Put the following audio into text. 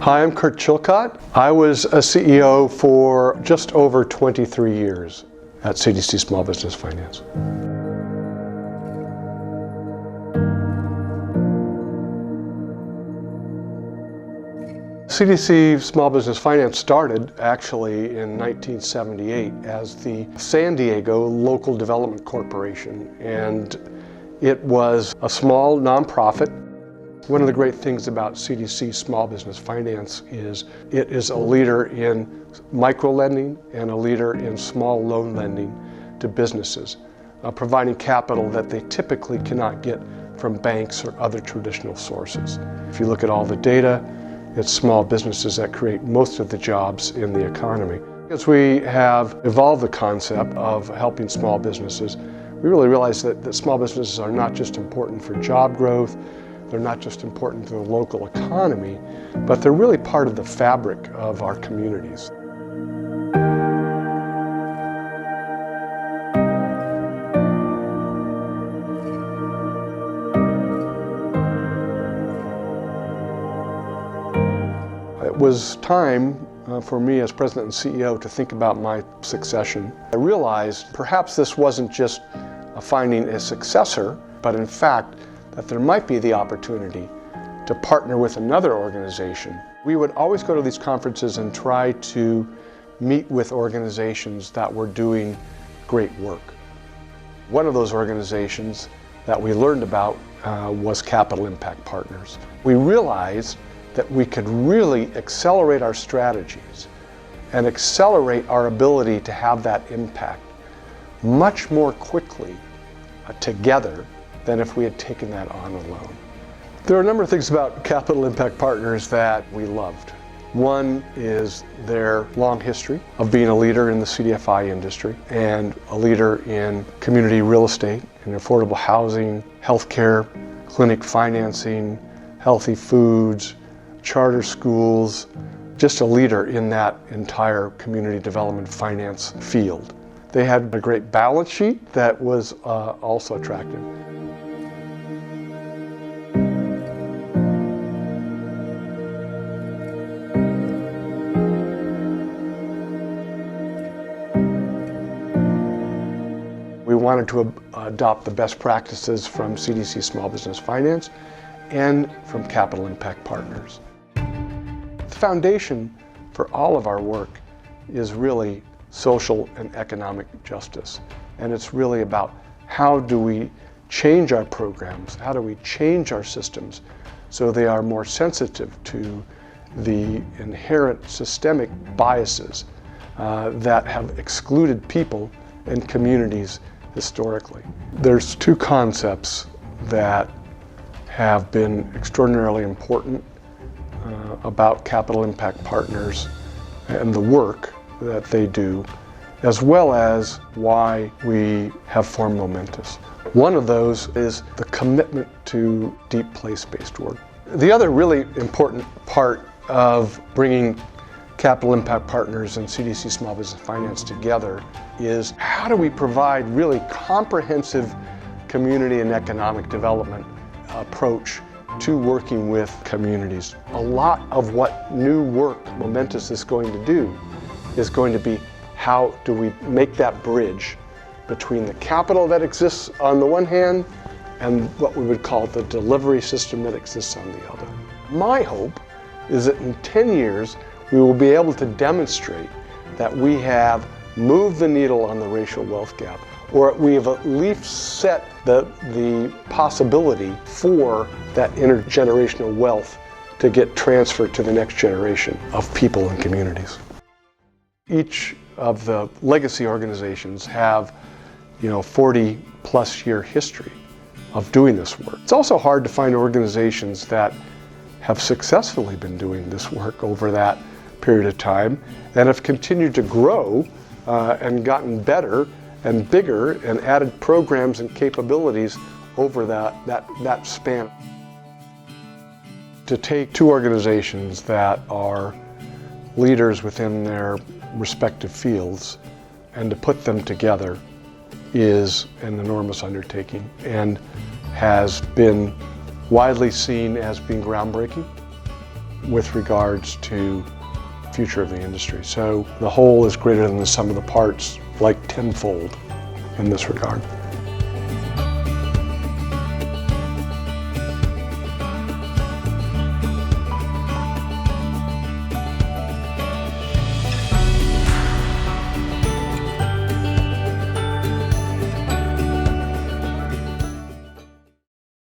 Hi, I'm Chilcott. I was a CEO for just over 23 years at CDC Small Business Finance. CDC Small Business Finance started actually in 1978 as the San Diego Local Development Corporation, and it was a small nonprofit. One of the great things about CDC Small Business Finance is it is a leader in micro-lending and a leader in small loan lending to businesses, providing capital that they typically cannot get from banks or other traditional sources. If you look at all the data, it's small businesses that create most of the jobs in the economy. As we have evolved the concept of helping small businesses, we really realize that small businesses are not just important for job growth, they're not just important to the local economy, but they're really part of the fabric of our communities. It was time for me as president and CEO to think about my succession. I realized perhaps this wasn't just finding a successor, but in fact that there might be the opportunity to partner with another organization. We would always go to these conferences and try to meet with organizations that were doing great work. One of those organizations that we learned about was Capital Impact Partners. We realized that we could really accelerate our strategies and accelerate our ability to have that impact much more quickly together than if we had taken that on alone. There are a number of things about Capital Impact Partners that we loved. One is their long history of being a leader in the CDFI industry and a leader in community real estate and affordable housing, healthcare, clinic financing, healthy foods, charter schools, just a leader in that entire community development finance field. They had a great balance sheet that was also attractive. We wanted to adopt the best practices from CDC Small Business Finance and from Capital Impact Partners. The foundation for all of our work is really social and economic justice. And it's really about how do we change our programs, how do we change our systems so they are more sensitive to the inherent systemic biases that have excluded people and communities historically. There's two concepts that have been extraordinarily important about Capital Impact Partners and the work that they do, as well as why we have formed Momentus. One of those is the commitment to deep place-based work. The other really important part of bringing Capital Impact Partners and CDC Small Business Finance together is how do we provide really comprehensive community and economic development approach to working with communities. A lot of what new work Momentus is going to do is going to be how do we make that bridge between the capital that exists on the one hand and what we would call the delivery system that exists on the other. My hope is that in 10 years we will be able to demonstrate that we have moved the needle on the racial wealth gap, or we have at least set the possibility for that intergenerational wealth to get transferred to the next generation of people and communities. Each of the legacy organizations have 40+ year history of doing this work. It's also hard to find organizations that have successfully been doing this work over that period of time and have continued to grow and gotten better and bigger and added programs and capabilities over that span. To take two organizations that are leaders within their respective fields and to put them together is an enormous undertaking and has been widely seen as being groundbreaking. with regards to future of the industry. So the whole is greater than the sum of the parts, like tenfold in this regard.